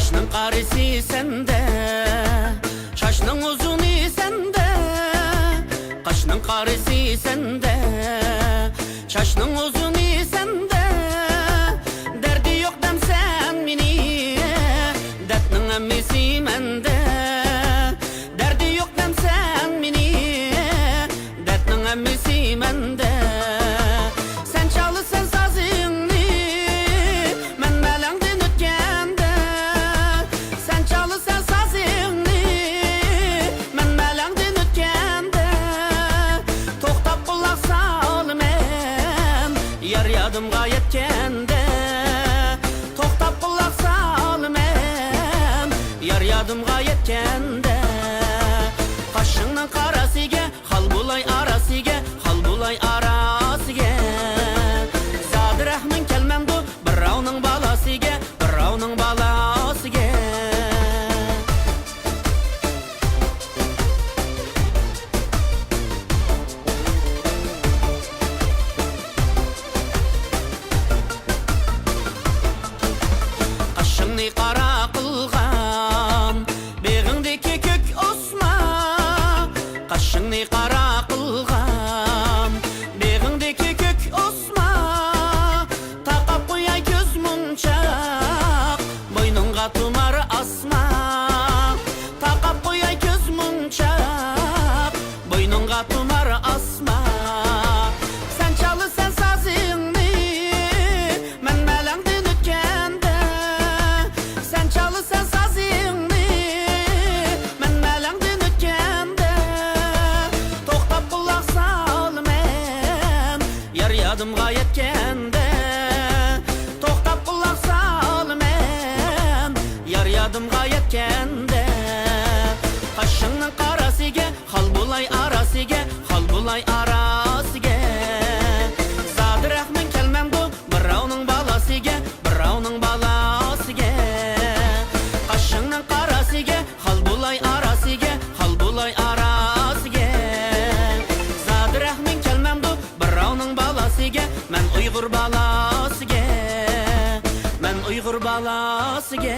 Kaşның qarisi sende, şaşның uzuni sende. Kaşның qarisi sende, şaşның uzuni sende. Derdi yok demsen mini, dertning emmisi mende. Derdi yok demsen mini, dertning emmisi mende. Sen çalırsan sazingni, men melengdin ötkende. Sen çalırsan sazingni, men melengdin ötkende. To'xtab quloq sol men, yar yodimga yetkende. To'xtab quloq sol men, yar yodimga yetkende. Kaşыңның qarasiga, hal bulay arasiga, hal bulay arasiga. Zadi rahmin kelmemdu, birovning balasiga, birovning balasiga. Kaşыңni qara qilgan, beg'ingdagi ko'k o'sma. Kaşыңni qara qilgan, beg'ingdagi ko'k o'sma. Taqab qo'yay ko'z munchoq, bo'yningga tumar asma. Taqab qo'yay ko'z munchoq, bo'yningga tumar asma. Sen çalırsan sazingni, men melengdin ötkende. Sen çalırsan sazingni, men melengdin ötkende. To'xtab quloq sol men, yar yodimga yetkende. To'xtab quloq sol men, yar yodimga yetkende. Kaşыңның qarasiga, hal bulay arasiga, hal bulay arasiga. Zadi rahmin kelmemdu, birovning balasiga, birovning balasiga. Kaşыңның qarasiga, hal bulay arasiga, hal bulay arasiga. Zadi rahmin kelmemdu, birovning balasiga, men Uyg'ur balasiga, men Uyg'ur balasiga.